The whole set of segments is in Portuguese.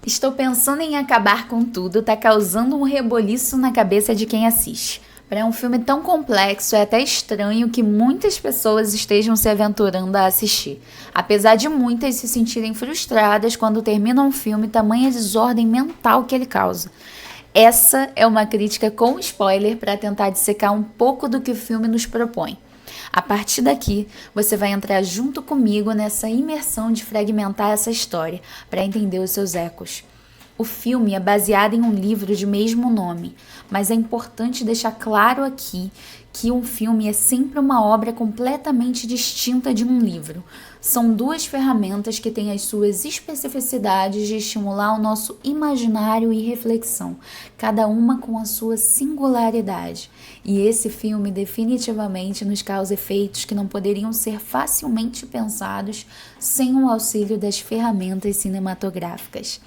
Estou pensando em acabar com tudo, tá causando um reboliço na cabeça de quem assiste. Para um filme tão complexo, é até estranho que muitas pessoas estejam se aventurando a assistir. Apesar de muitas se sentirem frustradas quando terminam um filme, tamanha desordem mental que ele causa. Essa é uma crítica com spoiler para tentar dissecar um pouco do que o filme nos propõe. A partir daqui, você vai entrar junto comigo nessa imersão de fragmentar essa história para entender os seus ecos. O filme é baseado em um livro de mesmo nome, mas é importante deixar claro aqui que um filme é sempre uma obra completamente distinta de um livro. São duas ferramentas que têm as suas especificidades de estimular o nosso imaginário e reflexão, cada uma com a sua singularidade. E esse filme definitivamente nos causa efeitos que não poderiam ser facilmente pensados sem o auxílio das ferramentas cinematográficas.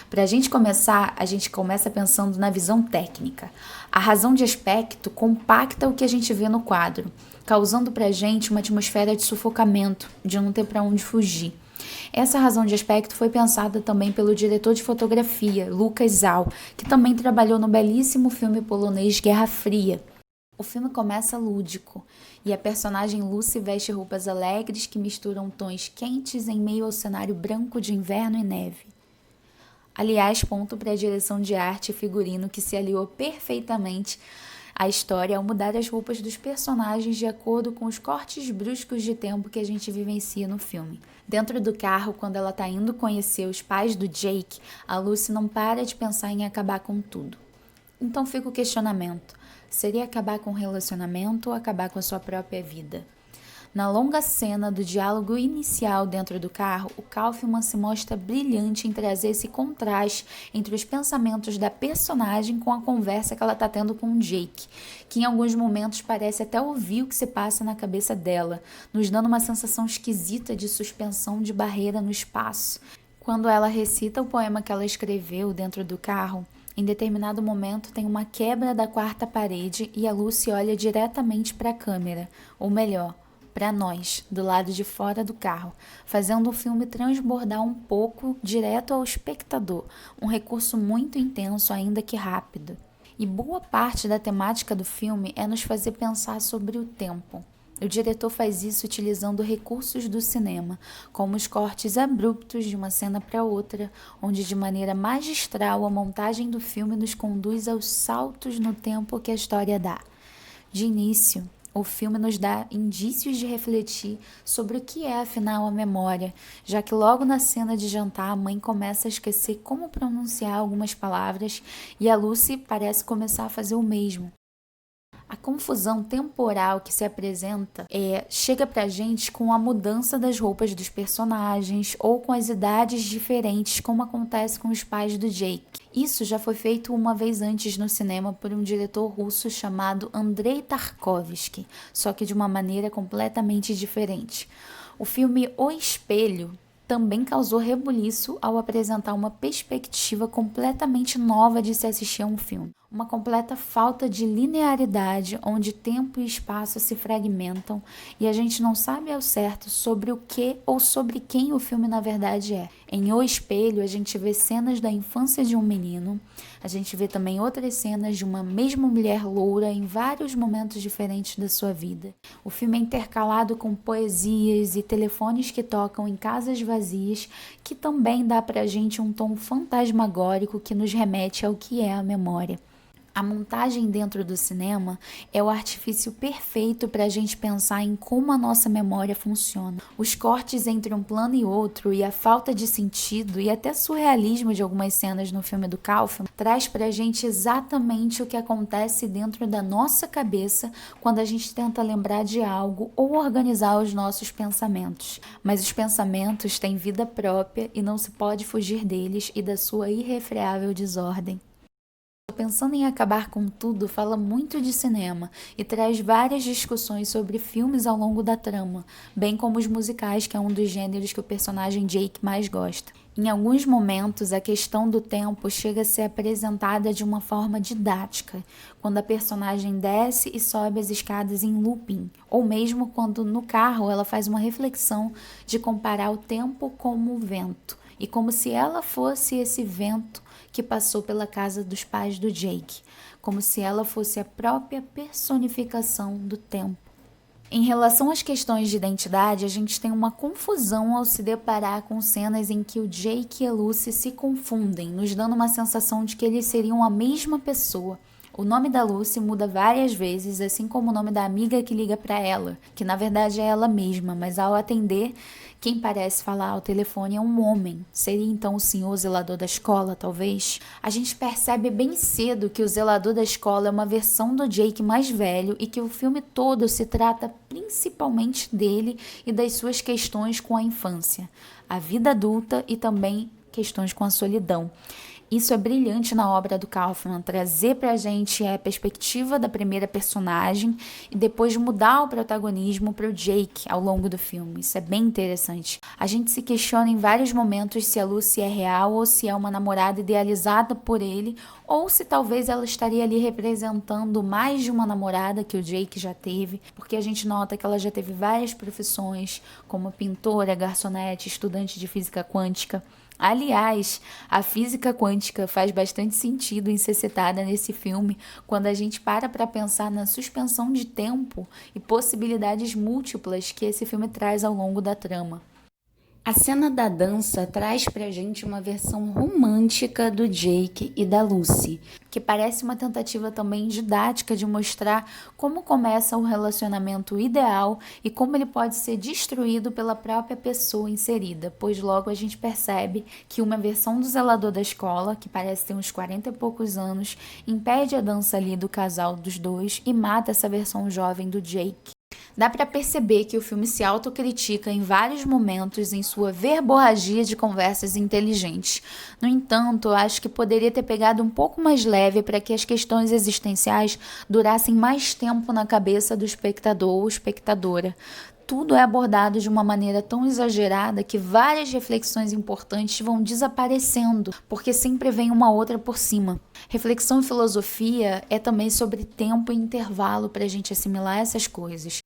Para a gente começar, a gente começa pensando na visão técnica. A razão de aspecto compacta o que a gente vê no quadro, causando para a gente uma atmosfera de sufocamento, de não ter para onde fugir. Essa razão de aspecto foi pensada também pelo diretor de fotografia, Lucas Zal, que também trabalhou no belíssimo filme polonês Guerra Fria. O filme começa lúdico, e a personagem Lucy veste roupas alegres que misturam tons quentes em meio ao cenário branco de inverno e neve. Aliás, ponto para a direção de arte e figurino que se aliou perfeitamente à história ao mudar as roupas dos personagens de acordo com os cortes bruscos de tempo que a gente vivencia no filme. Dentro do carro, quando ela está indo conhecer os pais do Jake, a Lucy não para de pensar em acabar com tudo. Então fica o questionamento: seria acabar com o relacionamento ou acabar com a sua própria vida? Na longa cena do diálogo inicial dentro do carro, o Kaufman se mostra brilhante em trazer esse contraste entre os pensamentos da personagem com a conversa que ela está tendo com o Jake, que em alguns momentos parece até ouvir o que se passa na cabeça dela, nos dando uma sensação esquisita de suspensão de barreira no espaço. Quando ela recita o poema que ela escreveu dentro do carro, em determinado momento tem uma quebra da quarta parede e a Lucy olha diretamente para a câmera, ou melhor, para nós, do lado de fora do carro, fazendo o filme transbordar um pouco direto ao espectador, um recurso muito intenso, ainda que rápido. E boa parte da temática do filme é nos fazer pensar sobre o tempo. O diretor faz isso utilizando recursos do cinema, como os cortes abruptos de uma cena para outra, onde de maneira magistral a montagem do filme nos conduz aos saltos no tempo que a história dá. De início, o filme nos dá indícios de refletir sobre o que é, afinal, a memória, já que logo na cena de jantar a mãe começa a esquecer como pronunciar algumas palavras e a Lucy parece começar a fazer o mesmo. A confusão temporal que se apresenta chega pra gente com a mudança das roupas dos personagens ou com as idades diferentes, como acontece com os pais do Jake. Isso já foi feito uma vez antes no cinema por um diretor russo chamado Andrei Tarkovsky, só que de uma maneira completamente diferente. O filme O Espelho também causou rebuliço ao apresentar uma perspectiva completamente nova de se assistir a um filme. Uma completa falta de linearidade, onde tempo e espaço se fragmentam e a gente não sabe ao certo sobre o que ou sobre quem o filme na verdade é. Em O Espelho, a gente vê cenas da infância de um menino, a gente vê também outras cenas de uma mesma mulher loura em vários momentos diferentes da sua vida. O filme é intercalado com poesias e telefones que tocam em casas vazias, que também dá pra gente um tom fantasmagórico que nos remete ao que é a memória. A montagem dentro do cinema é o artifício perfeito para a gente pensar em como a nossa memória funciona. Os cortes entre um plano e outro e a falta de sentido e até surrealismo de algumas cenas no filme do Kaufman traz para a gente exatamente o que acontece dentro da nossa cabeça quando a gente tenta lembrar de algo ou organizar os nossos pensamentos. Mas os pensamentos têm vida própria e não se pode fugir deles e da sua irrefreável desordem. Pensando em acabar com tudo, fala muito de cinema e traz várias discussões sobre filmes ao longo da trama, bem como os musicais, que é um dos gêneros que o personagem Jake mais gosta. Em alguns momentos, a questão do tempo chega a ser apresentada de uma forma didática, quando a personagem desce e sobe as escadas em looping, ou mesmo quando no carro ela faz uma reflexão de comparar o tempo como o vento, e como se ela fosse esse vento que passou pela casa dos pais do Jake, como se ela fosse a própria personificação do tempo. Em relação às questões de identidade, a gente tem uma confusão ao se deparar com cenas em que o Jake e a Lucy se confundem, nos dando uma sensação de que eles seriam a mesma pessoa. O nome da Lucy muda várias vezes, assim como o nome da amiga que liga para ela, que na verdade é ela mesma, mas ao atender, quem parece falar ao telefone é um homem. Seria então o senhor zelador da escola, talvez? A gente percebe bem cedo que o zelador da escola é uma versão do Jake mais velho e que o filme todo se trata principalmente dele e das suas questões com a infância, a vida adulta e também questões com a solidão. Isso é brilhante na obra do Kaufman, trazer pra gente a perspectiva da primeira personagem e depois mudar o protagonismo pro Jake ao longo do filme. Isso é bem interessante. A gente se questiona em vários momentos se a Lucy é real ou se é uma namorada idealizada por ele, ou se talvez ela estaria ali representando mais de uma namorada que o Jake já teve, porque a gente nota que ela já teve várias profissões, como pintora, garçonete, estudante de física quântica. Aliás, a física quântica faz bastante sentido em ser citada nesse filme quando a gente para pensar na suspensão de tempo e possibilidades múltiplas que esse filme traz ao longo da trama. A cena da dança traz pra gente uma versão romântica do Jake e da Lucy, que parece uma tentativa também didática de mostrar como começa um relacionamento ideal e como ele pode ser destruído pela própria pessoa inserida, pois logo a gente percebe que uma versão do zelador da escola, que parece ter uns 40 e poucos anos, impede a dança ali do casal dos dois e mata essa versão jovem do Jake. Dá para perceber que o filme se autocritica em vários momentos em sua verborragia de conversas inteligentes. No entanto, eu acho que poderia ter pegado um pouco mais leve para que as questões existenciais durassem mais tempo na cabeça do espectador ou espectadora. Tudo é abordado de uma maneira tão exagerada que várias reflexões importantes vão desaparecendo, porque sempre vem uma outra por cima. Reflexão e filosofia é também sobre tempo e intervalo para a gente assimilar essas coisas.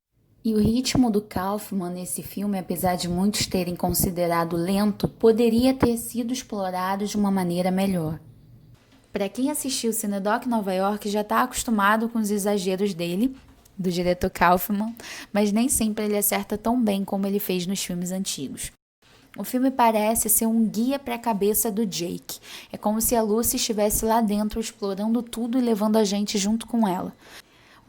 E o ritmo do Kaufman nesse filme, apesar de muitos terem considerado lento, poderia ter sido explorado de uma maneira melhor. Para quem assistiu o Cinedoc Nova York já está acostumado com os exageros dele, do diretor Kaufman, mas nem sempre ele acerta tão bem como ele fez nos filmes antigos. O filme parece ser um guia para a cabeça do Jake. É como se a Lucy estivesse lá dentro explorando tudo e levando a gente junto com ela.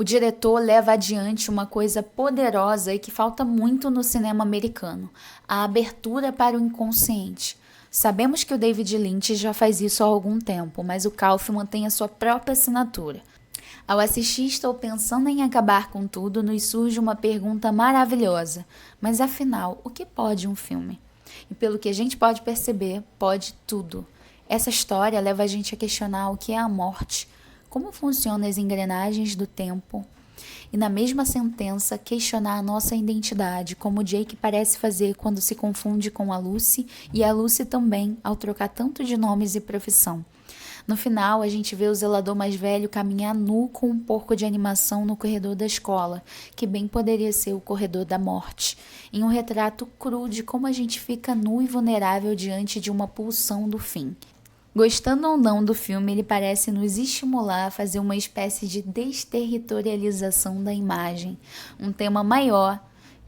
O diretor leva adiante uma coisa poderosa e que falta muito no cinema americano, a abertura para o inconsciente. Sabemos que o David Lynch já faz isso há algum tempo, mas o Kaufman tem a sua própria assinatura. Ao assistir Estou Pensando em Acabar com Tudo, nos surge uma pergunta maravilhosa. Mas afinal, o que pode um filme? E pelo que a gente pode perceber, pode tudo. Essa história leva a gente a questionar o que é a morte, como funcionam as engrenagens do tempo, e na mesma sentença questionar a nossa identidade, como o Jake parece fazer quando se confunde com a Lucy, e a Lucy também, ao trocar tanto de nomes e profissão. No final, a gente vê o zelador mais velho caminhar nu com um porco de animação no corredor da escola, que bem poderia ser o corredor da morte, em um retrato cru de como a gente fica nu e vulnerável diante de uma pulsão do fim. Gostando ou não do filme, ele parece nos estimular a fazer uma espécie de desterritorialização da imagem, um tema maior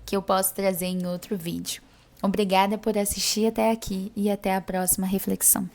que eu posso trazer em outro vídeo. Obrigada por assistir até aqui e até a próxima reflexão.